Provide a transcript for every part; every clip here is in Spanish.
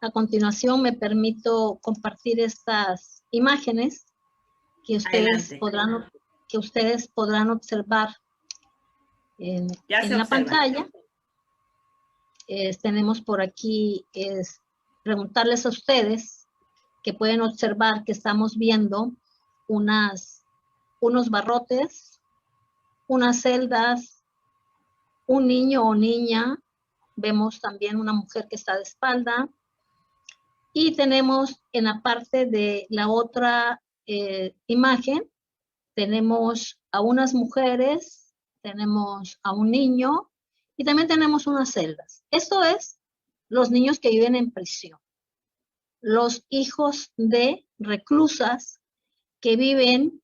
A continuación me permito compartir estas imágenes que ustedes podrán observar en la pantalla. Tenemos por aquí preguntarles a ustedes que pueden observar que estamos viendo unos barrotes, unas celdas, un niño o niña, vemos también una mujer que está de espalda, y tenemos en la parte de la otra imagen, tenemos a unas mujeres, tenemos a un niño y también tenemos unas celdas. Esto es los niños que viven en prisión, los hijos de reclusas que viven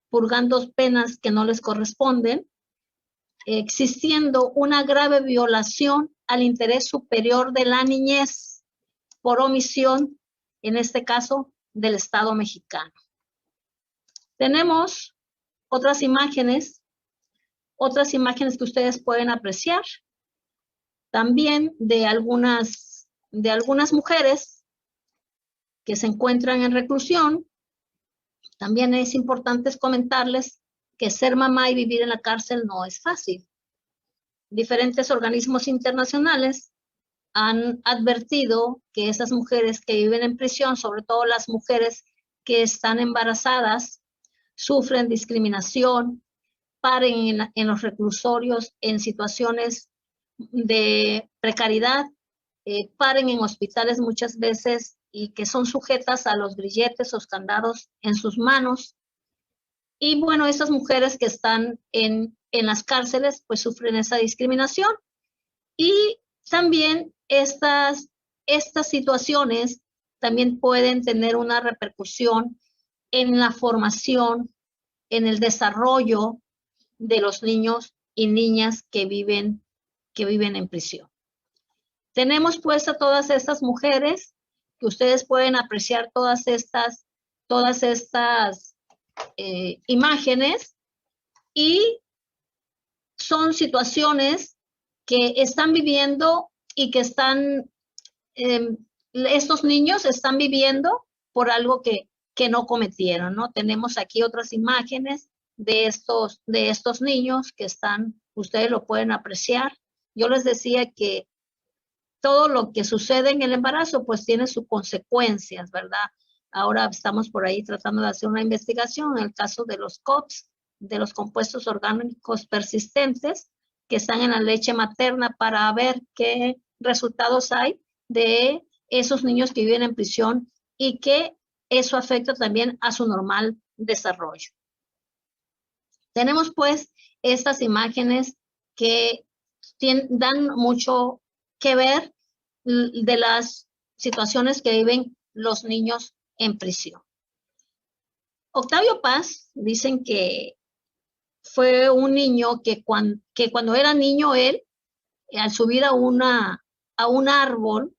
purgando penas que no les corresponden, existiendo una grave violación al interés superior de la niñez por omisión, en este caso, del Estado mexicano. Tenemos otras imágenes que ustedes pueden apreciar, también de algunas mujeres que se encuentran en reclusión. También es importante comentarles que ser mamá y vivir en la cárcel no es fácil. Diferentes organismos internacionales han advertido que esas mujeres que viven en prisión, sobre todo las mujeres que están embarazadas, sufren discriminación, paren en los reclusorios en situaciones de precariedad, paren en hospitales muchas veces y que son sujetas a los grilletes o candados en sus manos. Y bueno, esas mujeres que están en las cárceles pues sufren esa discriminación. Y también estas situaciones también pueden tener una repercusión en la formación, en el desarrollo de los niños y niñas que viven en prisión. Tenemos pues a todas estas mujeres que ustedes pueden apreciar todas estas imágenes, y son situaciones que están viviendo y que estos niños están viviendo por algo que no cometieron, ¿no? Tenemos aquí otras imágenes de estos niños que ustedes lo pueden apreciar. Yo les decía que todo lo que sucede en el embarazo pues tiene sus consecuencias, ¿verdad? Ahora estamos por ahí tratando de hacer una investigación en el caso de los COPS, de los compuestos orgánicos persistentes que están en la leche materna, para ver qué resultados hay de esos niños que viven en prisión y que eso afecta también a su normal desarrollo. Tenemos pues estas imágenes que dan mucho que ver de las situaciones que viven los niños en prisión. Octavio Paz, dicen que fue un niño que cuando era niño él, al subir a un árbol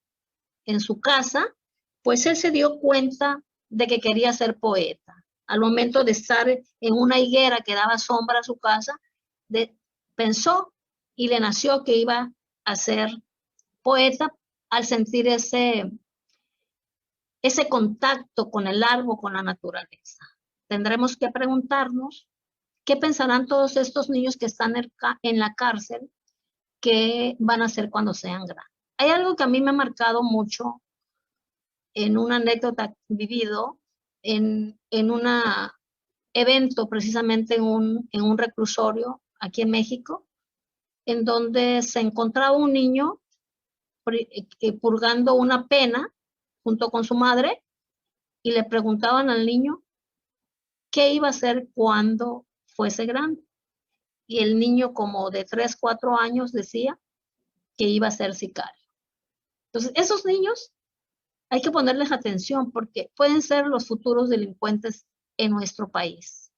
en su casa, pues él se dio cuenta de que quería ser poeta. Al momento de estar en una higuera que daba sombra a su casa, pensó y le nació que iba a ser poeta al sentir ese contacto con el árbol, con la naturaleza. Tendremos que preguntarnos qué pensarán todos estos niños que están en la cárcel, qué van a hacer cuando sean grandes. Hay algo que a mí me ha marcado mucho en una anécdota vivido en un evento, precisamente en un reclusorio aquí en México, en donde se encontraba un niño purgando una pena junto con su madre, y le preguntaban al niño qué iba a hacer cuando fuese grande. Y el niño, como de 3, 4 años, decía que iba a ser sicario. Entonces, esos niños hay que ponerles atención porque pueden ser los futuros delincuentes en nuestro país.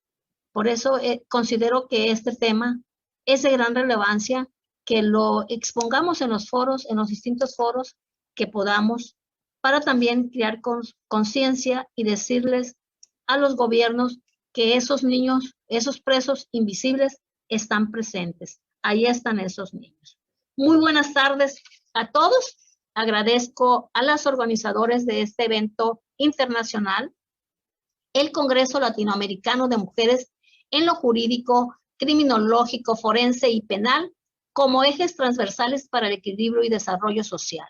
Por eso considero que este tema es de gran relevancia, que lo expongamos en los foros, en los distintos foros que podamos, para también crear conciencia y decirles a los gobiernos que esos niños, esos presos invisibles están presentes. Ahí están esos niños. Muy buenas tardes a todos agradezco a los organizadores de este evento internacional, el Congreso Latinoamericano de Mujeres en lo Jurídico, Criminológico, Forense y Penal, como ejes transversales para el equilibrio y desarrollo social.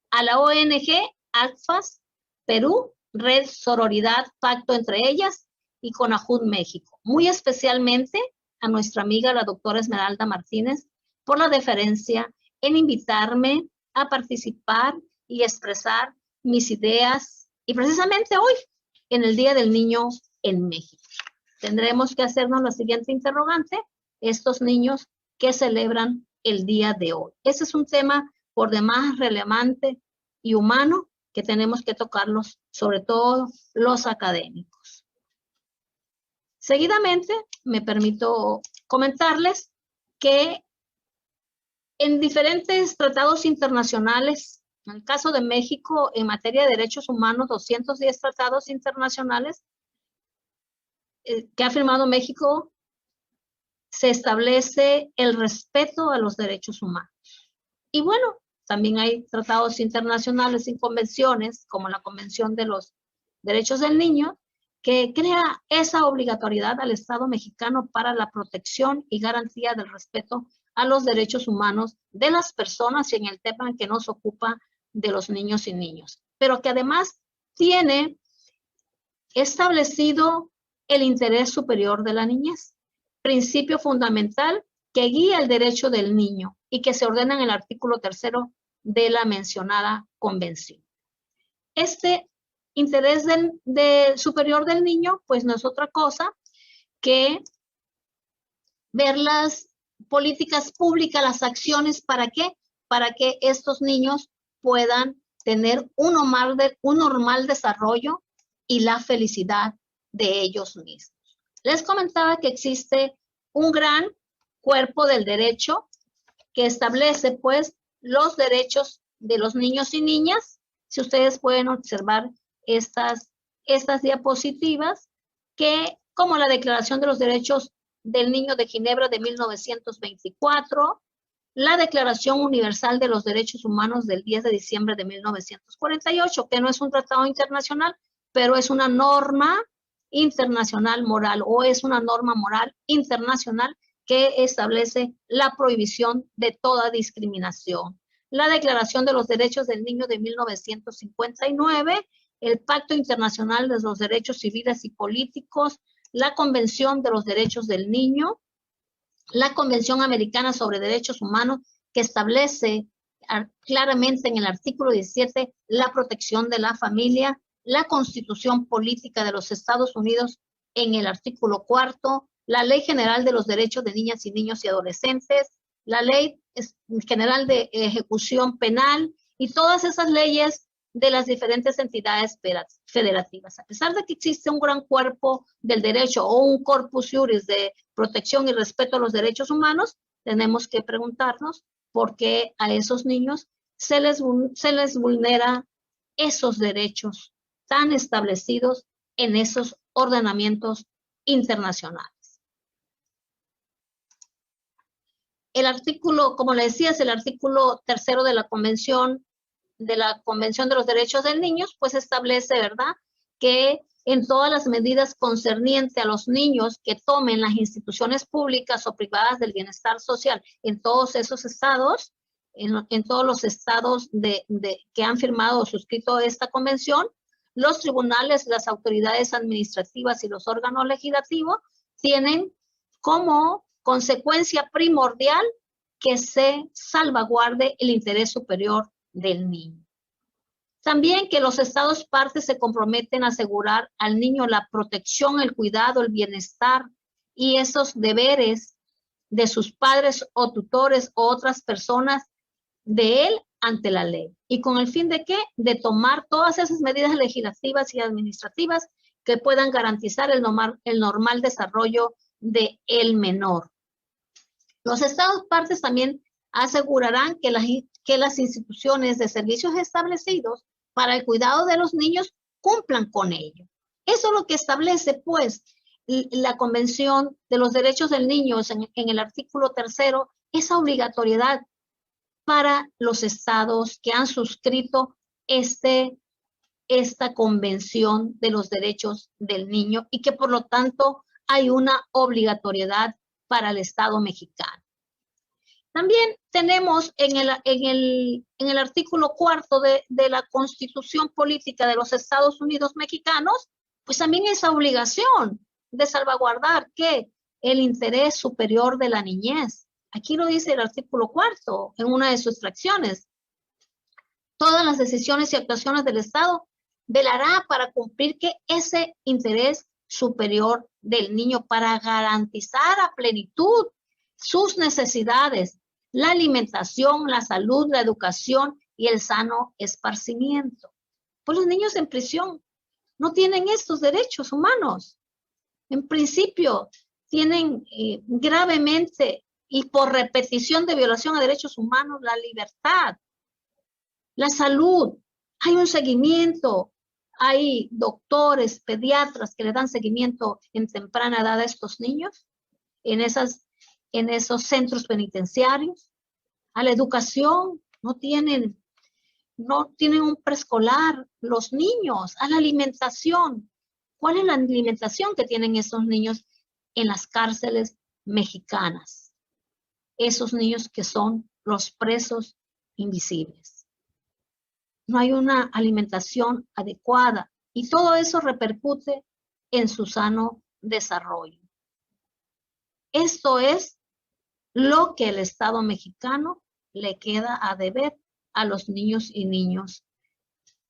A la ONG ACFAS Perú, Red Sororidad, Pacto entre ellas, y CONAJUD México. Muy especialmente a nuestra amiga, la doctora Esmeralda Martínez, por la deferencia en invitarme a participar y expresar mis ideas, y precisamente hoy, en el Día del Niño en México. Tendremos que hacernos la siguiente interrogante: estos niños que celebran el día de hoy. Ese es un tema por demás relevante y humano que tenemos que tocarlos, sobre todo los académicos. Seguidamente, me permito comentarles que en diferentes tratados internacionales, en el caso de México, en materia de derechos humanos, 210 tratados internacionales que ha firmado México, se establece el respeto a los derechos humanos. Y bueno, también hay tratados internacionales y convenciones, como la Convención de los Derechos del Niño, que crea esa obligatoriedad al Estado mexicano para la protección y garantía del respeto a los derechos humanos de las personas, y en el tema que nos ocupa de los niños y niñas, pero que además tiene establecido el interés superior de la niñez, principio fundamental que guía el derecho del niño y que se ordena en el artículo 3 de la mencionada convención. Este interés superior del niño, pues no es otra cosa que ver las políticas públicas, las acciones, ¿para qué? Para que estos niños puedan tener un normal desarrollo y la felicidad de ellos mismos. Les comentaba que existe un gran cuerpo del derecho que establece, pues, los derechos de los niños y niñas. Si ustedes pueden observar estas diapositivas, que como la Declaración de los Derechos del Niño de Ginebra de 1924, la Declaración Universal de los Derechos Humanos del 10 de diciembre de 1948, que no es un tratado internacional, pero es una norma internacional moral, o es una norma moral internacional que establece la prohibición de toda discriminación. La Declaración de los Derechos del Niño de 1959, el Pacto Internacional de los Derechos Civiles y Políticos, la Convención de los Derechos del Niño, la Convención Americana sobre Derechos Humanos, que establece claramente en el artículo 17 la protección de la familia, la Constitución Política de los Estados Unidos en el artículo 4, la Ley General de los Derechos de Niñas y Niños y Adolescentes, la Ley General de Ejecución Penal y todas esas leyes de las diferentes entidades federativas. A pesar de que existe un gran cuerpo del derecho o un corpus juris de protección y respeto a los derechos humanos, tenemos que preguntarnos por qué a esos niños se les vulnera esos derechos tan establecidos en esos ordenamientos internacionales. El artículo, como le decía, es el artículo 3 de la Convención de los Derechos del Niño, pues establece, ¿verdad?, que en todas las medidas concernientes a los niños que tomen las instituciones públicas o privadas del bienestar social en todos esos estados, en todos los estados que han firmado o suscrito esta convención, los tribunales, las autoridades administrativas y los órganos legislativos tienen como consecuencia primordial que se salvaguarde el interés superior del niño. También que los estados partes se comprometen a asegurar al niño la protección, el cuidado, el bienestar y esos deberes de sus padres o tutores o otras personas de él ante la ley. ¿Y con el fin de qué? De tomar todas esas medidas legislativas y administrativas que puedan garantizar el normal desarrollo del menor. Los estados partes también asegurarán que las instituciones de servicios establecidos para el cuidado de los niños cumplan con ello. Eso es lo que establece, pues, la Convención de los Derechos del Niño en el artículo 3, esa obligatoriedad para los estados que han suscrito esta Convención de los Derechos del Niño y que por lo tanto hay una obligatoriedad para el Estado mexicano. También tenemos en el artículo 4 de la Constitución Política de los Estados Unidos Mexicanos, pues también esa obligación de salvaguardar que el interés superior de la niñez. Aquí lo dice el artículo 4 en una de sus fracciones. Todas las decisiones y actuaciones del Estado velará para cumplir que ese interés superior del niño, para garantizar a plenitud sus necesidades, la alimentación, la salud, la educación y el sano esparcimiento. Pues los niños en prisión no tienen estos derechos humanos. En principio, tienen gravemente y por repetición de violación a derechos humanos la libertad, la salud. Hay un seguimiento, hay doctores, pediatras que le dan seguimiento en temprana edad a estos niños en esos centros penitenciarios. A la educación, no tienen un preescolar los niños. A la alimentación, ¿cuál es la alimentación que tienen esos niños en las cárceles mexicanas? Esos niños que son los presos invisibles. No hay una alimentación adecuada y todo eso repercute en su sano desarrollo. Esto es lo que el Estado mexicano le queda a deber a los niños y niñas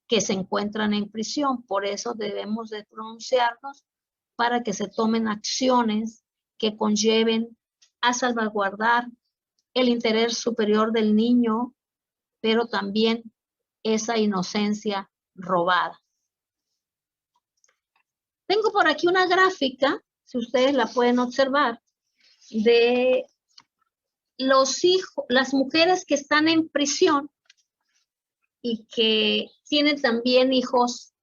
que se encuentran en prisión. Por eso debemos de pronunciarnos para que se tomen acciones que conlleven a salvaguardar el interés superior del niño, pero también esa inocencia robada. Tengo por aquí una gráfica, si ustedes la pueden observar, de las mujeres que están en prisión y que tienen también hijos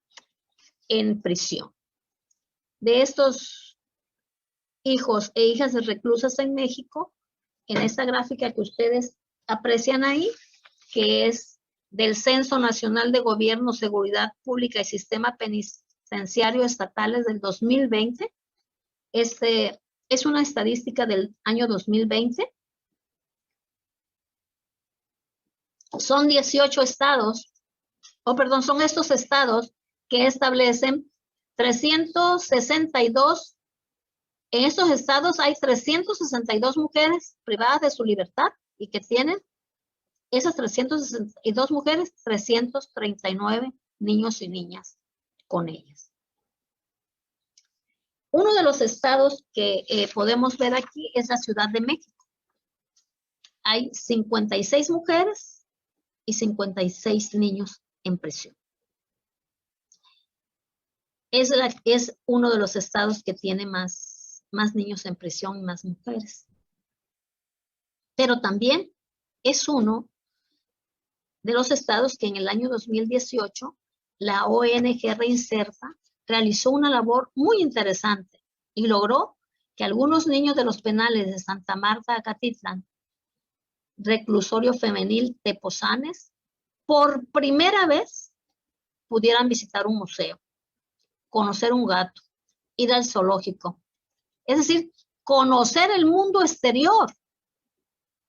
en prisión. De estos hijos e hijas de reclusas en México, en esta gráfica que ustedes aprecian ahí, que es del Censo Nacional de Gobierno, Seguridad Pública y Sistema Penitenciario Estatales del 2020. Es una estadística del año 2020. Son 18 estados, son estos estados que establecen 362. En estos estados hay 362 mujeres privadas de su libertad y que tienen esas 362 mujeres, 339 niños y niñas con ellas. Uno de los estados que podemos ver aquí es la Ciudad de México. Hay 56 mujeres y 56 niños en prisión. Es uno de los estados que tiene más niños en prisión y más mujeres. Pero también es uno de los estados que en el año 2018 la ONG Reinserta realizó una labor muy interesante y logró que algunos niños de los penales de Santa Marta, Acatitlán, Reclusorio Femenil Tepozanes, por primera vez pudieran visitar un museo, conocer un gato, ir al zoológico. Es decir, conocer el mundo exterior,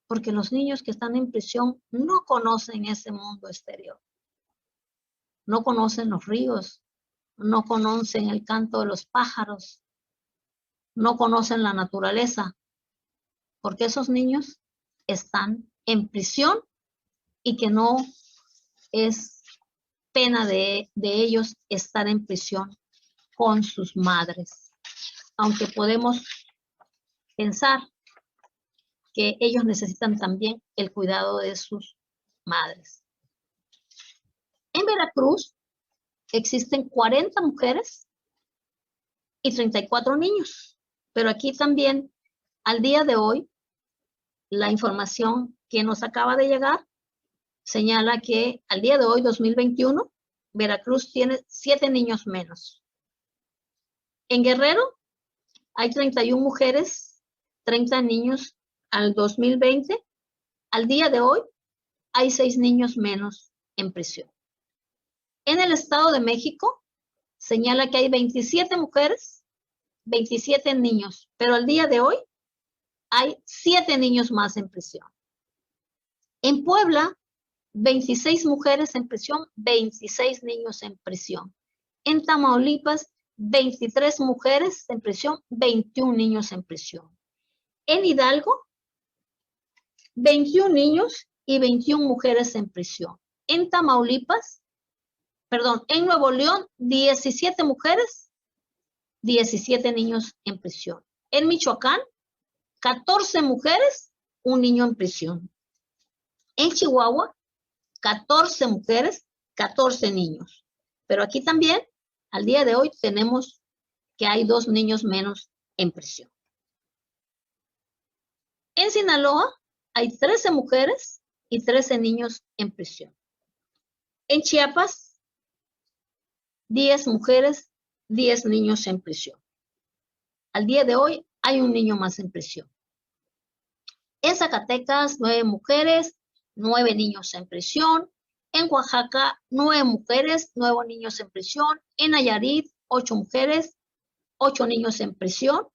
porque los niños que están en prisión no conocen ese mundo exterior. No conocen los ríos, no conocen el canto de los pájaros, no conocen la naturaleza, porque esos niños están en prisión y que no es pena de ellos estar en prisión con sus madres. Aunque podemos pensar que ellos necesitan también el cuidado de sus madres. En Veracruz existen 40 mujeres y 34 niños, pero aquí también, al día de hoy, la información que nos acaba de llegar señala que al día de hoy, 2021, Veracruz tiene 7 niños menos. En Guerrero hay 31 mujeres, 30 niños al 2020. Al día de hoy, hay 6 niños menos en prisión. En el Estado de México señala que hay 27 mujeres, 27 niños, pero al día de hoy hay 7 niños más en prisión. En Puebla, 26 mujeres en prisión, 26 niños en prisión. En Tamaulipas, 23 mujeres en prisión, 21 niños en prisión. En Hidalgo, 21 niños y 21 mujeres en prisión. En en Nuevo León, 17 mujeres, 17 niños en prisión. En Michoacán, 14 mujeres, 1 niño en prisión. En Chihuahua, 14 mujeres, 14 niños. Pero aquí también, al día de hoy, tenemos que hay 2 niños menos en prisión. En Sinaloa, hay 13 mujeres y 13 niños en prisión. En Chiapas, 10 mujeres, 10 niños en prisión. Al día de hoy, hay 1 niño más en prisión. En Zacatecas, 9 mujeres, 9 niños en prisión. En Oaxaca, 9 mujeres, 9 niños en prisión. En Nayarit, 8 mujeres, 8 niños en prisión.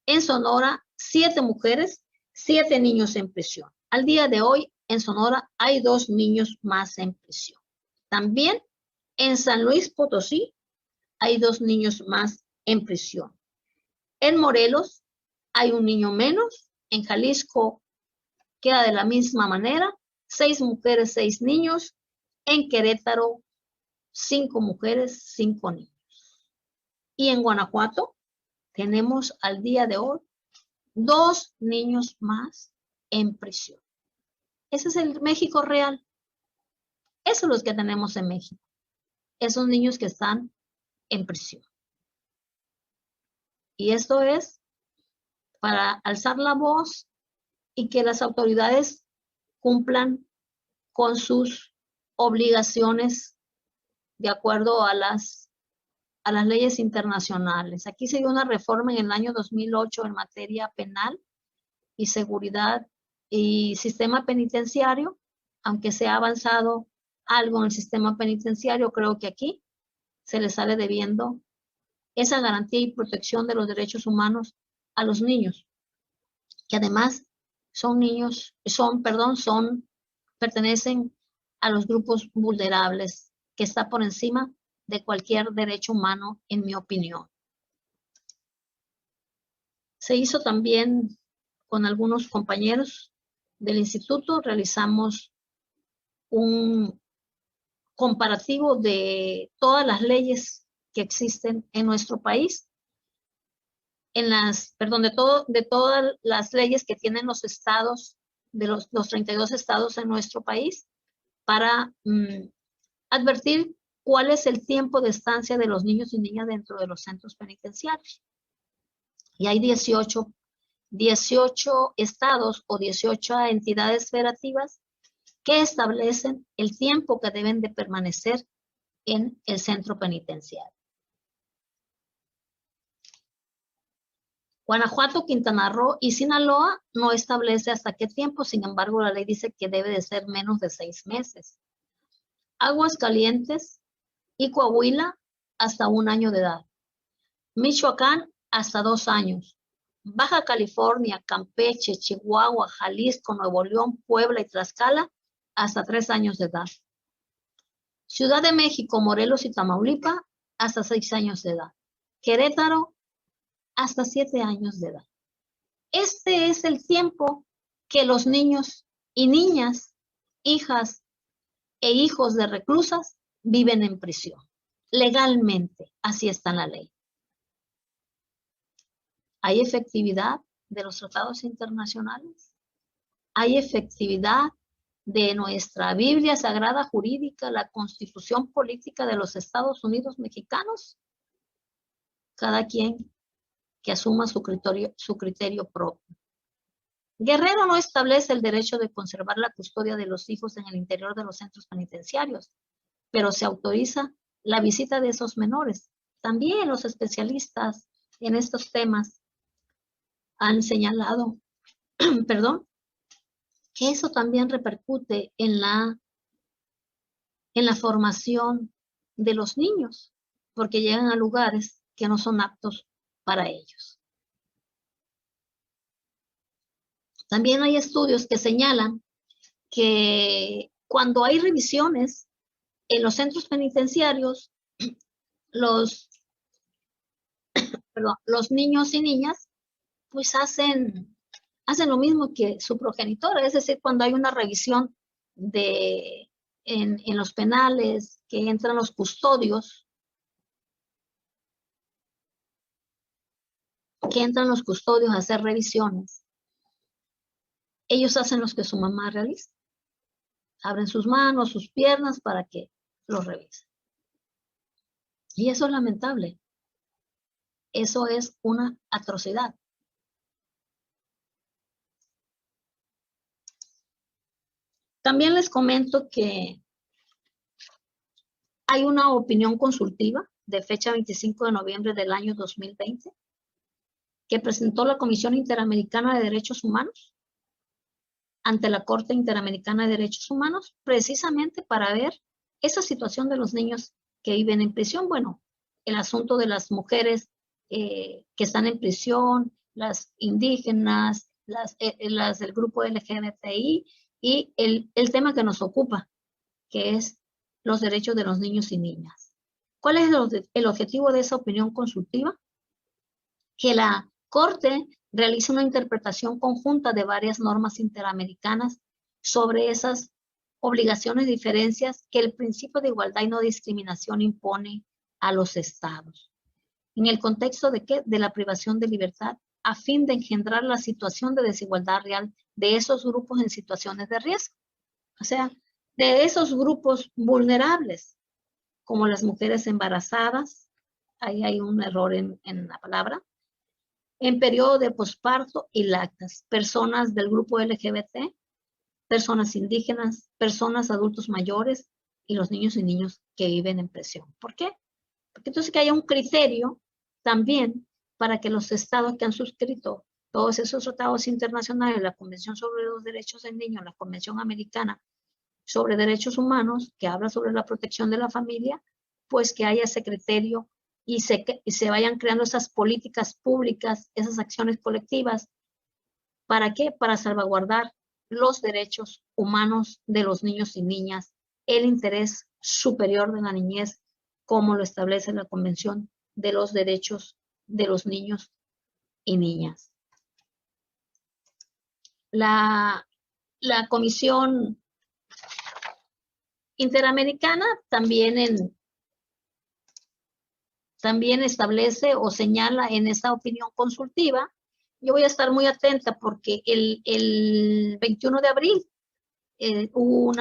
En Sonora, 7 mujeres, 7 niños en prisión. Al día de hoy, en Sonora, hay 2 niños más en prisión. También en San Luis Potosí, hay 2 niños más en prisión. En Morelos, hay 1 niño menos. En Jalisco, queda de la misma manera, 6 mujeres, 6 niños. En Querétaro, 5 mujeres, 5 niños. Y en Guanajuato, tenemos al día de hoy 2 niños más en prisión. Ese es el México real. Esos son los que tenemos en México. Esos niños que están en prisión. Y esto es para alzar la voz y que las autoridades cumplan con sus obligaciones de acuerdo a las leyes internacionales. Aquí se dio una reforma en el año 2008 en materia penal y seguridad y sistema penitenciario. Aunque se ha avanzado algo en el sistema penitenciario, creo que aquí se le sale debiendo esa garantía y protección de los derechos humanos a los niños, que además pertenecen a los grupos vulnerables, que está por encima de cualquier derecho humano, en mi opinión. Se hizo también con algunos compañeros del instituto, realizamos un comparativo de todas las leyes que existen en nuestro país, de todas las leyes que tienen los estados, de los 32 estados en nuestro país, para advertir cuál es el tiempo de estancia de los niños y niñas dentro de los centros penitenciarios. Y hay 18 estados o 18 entidades federativas que establecen el tiempo que deben de permanecer en el centro penitenciario. Guanajuato, Quintana Roo y Sinaloa no establece hasta qué tiempo, sin embargo, la ley dice que debe de ser menos de 6 meses. Aguascalientes y Coahuila hasta 1 año de edad. Michoacán hasta 2 años. Baja California, Campeche, Chihuahua, Jalisco, Nuevo León, Puebla y Tlaxcala hasta 3 años de edad. Ciudad de México, Morelos y Tamaulipas hasta 6 años de edad. Querétaro hasta 7 años de edad. Este es el tiempo que los niños y niñas, hijas e hijos de reclusas viven en prisión. Legalmente, así está en la ley. ¿Hay efectividad de los tratados internacionales? ¿Hay efectividad de nuestra Biblia Sagrada Jurídica, la Constitución Política de los Estados Unidos Mexicanos? Cada quien que asuma su criterio propio. Guerrero no establece el derecho de conservar la custodia de los hijos en el interior de los centros penitenciarios, pero se autoriza la visita de esos menores. También los especialistas en estos temas han señalado, que eso también repercute en la formación de los niños, porque llegan a lugares que no son aptos para ellos. También hay estudios que señalan que cuando hay revisiones en los centros penitenciarios, los niños y niñas pues hacen lo mismo que su progenitora, es decir, cuando hay una revisión en los penales, que entran los custodios, a hacer revisiones, ellos hacen lo que su mamá realiza. Abren sus manos, sus piernas para que los revisen. Y eso es lamentable. Eso es una atrocidad. También les comento que hay una opinión consultiva de fecha 25 de noviembre del año 2020 que presentó la Comisión Interamericana de Derechos Humanos ante la Corte Interamericana de Derechos Humanos, precisamente para ver esa situación de los niños que viven en prisión. Bueno, el asunto de las mujeres que están en prisión, las indígenas, las del grupo LGBTI y el tema que nos ocupa, que es los derechos de los niños y niñas. ¿Cuál es el objetivo de esa opinión consultiva? Que la Corte realice una interpretación conjunta de varias normas interamericanas sobre esas obligaciones y diferencias que el principio de igualdad y no discriminación impone a los estados. ¿En el contexto de qué? De la privación de libertad, a fin de engendrar la situación de desigualdad real de esos grupos en situaciones de riesgo. O sea, de esos grupos vulnerables, como las mujeres embarazadas, ahí hay un error en la palabra, en periodo de posparto y lactas, personas del grupo LGBT, personas indígenas, personas adultos mayores y los niños y niños que viven en prisión. ¿Por qué? Porque entonces que haya un criterio también para que los estados que han suscrito todos esos tratados internacionales, la Convención sobre los Derechos del Niño, la Convención Americana sobre Derechos Humanos, que habla sobre la protección de la familia, pues que haya ese criterio y se vayan creando esas políticas públicas, esas acciones colectivas. ¿Para qué? Para salvaguardar los derechos humanos de los niños y niñas, el interés superior de la niñez, como lo establece la Convención de los Derechos de los Niños y Niñas. La Comisión Interamericana también establece o señala en esa opinión consultiva. Yo voy a estar muy atenta porque el 21 de abril hubo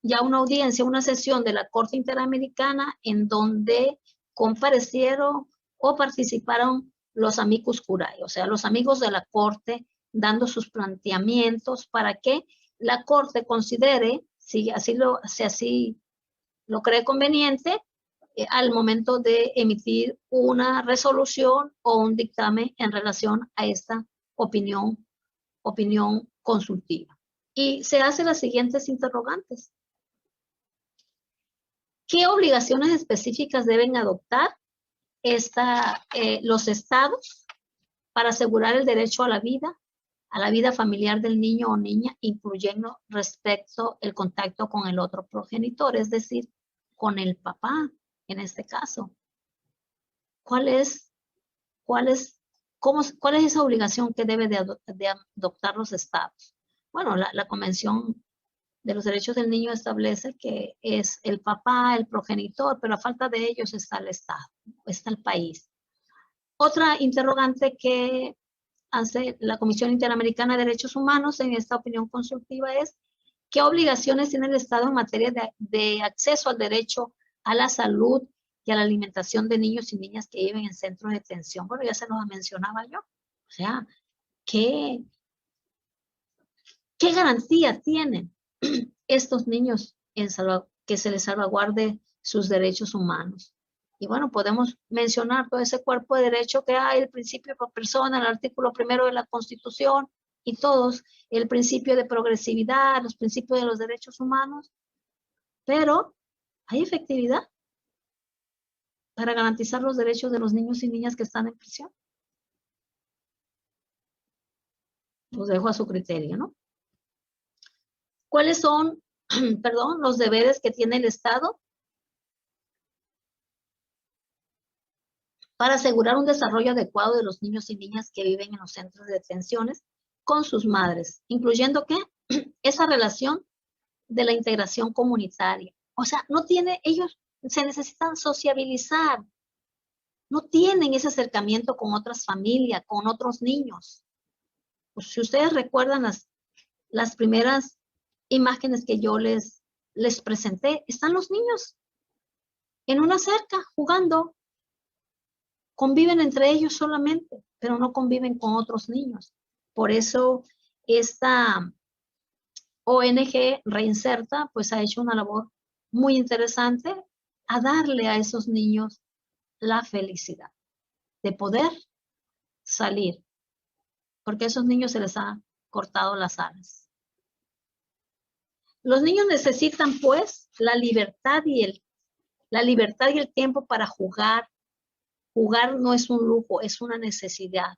ya una audiencia, una sesión de la Corte Interamericana en donde comparecieron o participaron los amicus curiae, o sea, los amigos de la Corte, dando sus planteamientos para que la Corte considere, si así lo cree conveniente, al momento de emitir una resolución o un dictamen en relación a esta opinión consultiva. Y se hacen las siguientes interrogantes. ¿Qué obligaciones específicas deben adoptar los estados para asegurar el derecho a la vida familiar del niño o niña, incluyendo respecto el contacto con el otro progenitor, es decir, con el papá, en este caso? ¿Cuál es esa obligación que debe de adoptar los estados? Bueno, la Convención de los Derechos del Niño establece que es el papá, el progenitor, pero a falta de ellos está el Estado, está el país. Otra interrogante que hace la Comisión Interamericana de Derechos Humanos en esta opinión consultiva es: ¿qué obligaciones tiene el Estado en materia de acceso al derecho a la salud y a la alimentación de niños y niñas que viven en centros de detención? Bueno, ya se los mencionaba yo. O sea, ¿qué garantía tienen estos niños que se les salvaguarde sus derechos humanos? Y bueno, podemos mencionar todo ese cuerpo de derecho que hay, el principio por persona, el artículo 1 de la Constitución, y todos, el principio de progresividad, los principios de los derechos humanos, pero ¿hay efectividad para garantizar los derechos de los niños y niñas que están en prisión? Los dejo a su criterio, ¿no? ¿Cuáles son, perdón, los deberes que tiene el Estado para asegurar un desarrollo adecuado de los niños y niñas que viven en los centros de detenciones con sus madres, incluyendo ¿qué? Esa relación de la integración comunitaria? O sea, no tiene, ellos se necesitan sociabilizar, no tienen ese acercamiento con otras familias, con otros niños. Pues, si ustedes recuerdan las primeras imágenes que yo les presenté, están los niños en una cerca jugando, conviven entre ellos solamente, pero no conviven con otros niños. Por eso esta ONG Reinserta pues ha hecho una labor muy interesante a darle a esos niños la felicidad de poder salir, porque a esos niños se les ha cortado las alas. Los niños necesitan pues la libertad y el tiempo para jugar. Jugar no es un lujo, es una necesidad.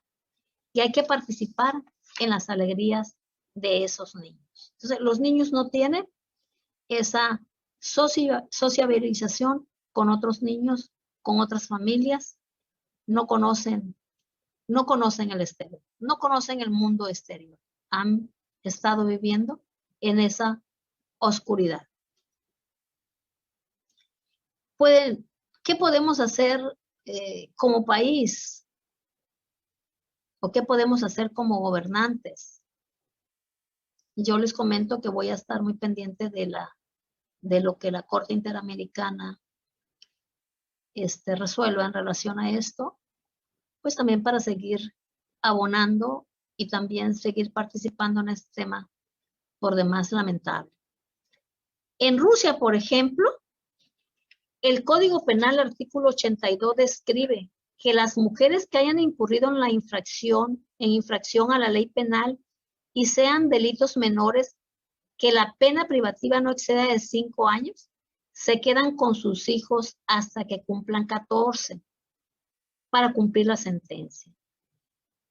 Y hay que participar en las alegrías de esos niños. Entonces, los niños no tienen esa sociabilización con otros niños, con otras familias, no conocen el exterior, no conocen el mundo exterior. Han estado viviendo en esa oscuridad. ¿Qué podemos hacer como país? ¿O qué podemos hacer como gobernantes? Yo les comento que voy a estar muy pendiente de lo que la Corte Interamericana resuelva en relación a esto, pues también para seguir abonando y también seguir participando en este tema por demás lamentable. En Rusia, por ejemplo, el Código Penal, artículo 82, describe que las mujeres que hayan incurrido en infracción a la ley penal y sean delitos menores, que la pena privativa no exceda de 5 años, se quedan con sus hijos hasta que cumplan 14 para cumplir la sentencia.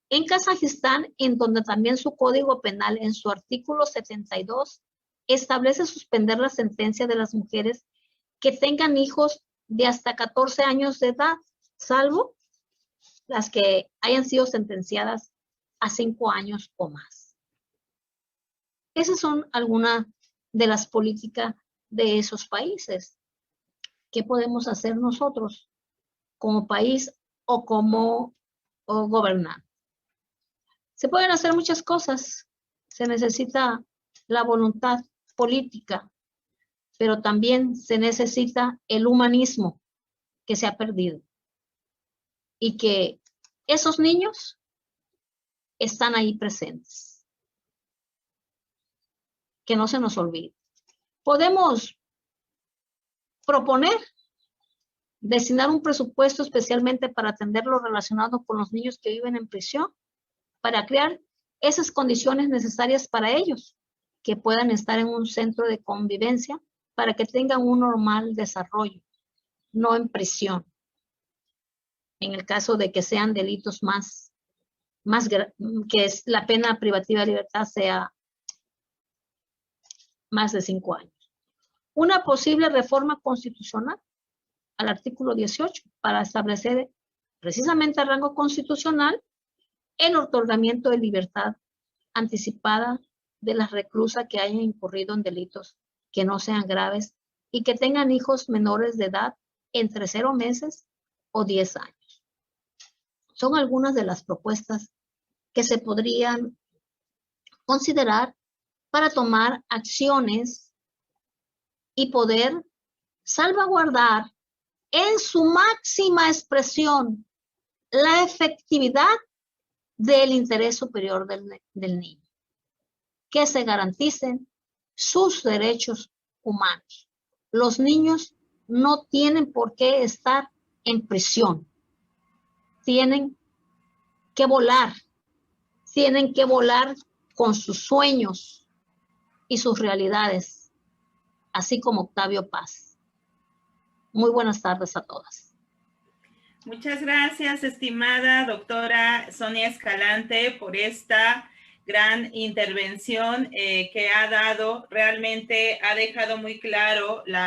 En Kazajistán, en donde también su Código Penal, en su artículo 72, establece suspender la sentencia de las mujeres que tengan hijos de hasta 14 años de edad, salvo las que hayan sido sentenciadas a 5 años o más. Esas son algunas de las políticas de esos países. ¿Qué podemos hacer nosotros como país o como gobernante? Se pueden hacer muchas cosas. Se necesita la voluntad política, pero también se necesita el humanismo que se ha perdido. Y que esos niños están ahí presentes. Que no se nos olvide. Podemos proponer destinar un presupuesto especialmente para atender lo relacionado con los niños que viven en prisión, para crear esas condiciones necesarias para ellos, que puedan estar en un centro de convivencia, para que tengan un normal desarrollo, no en prisión. En el caso de que sean delitos que es la pena privativa de libertad sea más de 5 años. Una posible reforma constitucional al artículo 18 para establecer precisamente el rango constitucional el otorgamiento de libertad anticipada de las reclusas que hayan incurrido en delitos que no sean graves y que tengan hijos menores de edad entre 0 meses o 10 años. Son algunas de las propuestas que se podrían considerar para tomar acciones y poder salvaguardar en su máxima expresión la efectividad del interés superior del niño. Que se garanticen sus derechos humanos. Los niños no tienen por qué estar en prisión. Tienen que volar con sus sueños y sus realidades, así como Octavio Paz. Muy buenas tardes a todas. Muchas gracias, estimada doctora Sonia Escalante, por esta gran intervención que ha dado. Realmente ha dejado muy claro la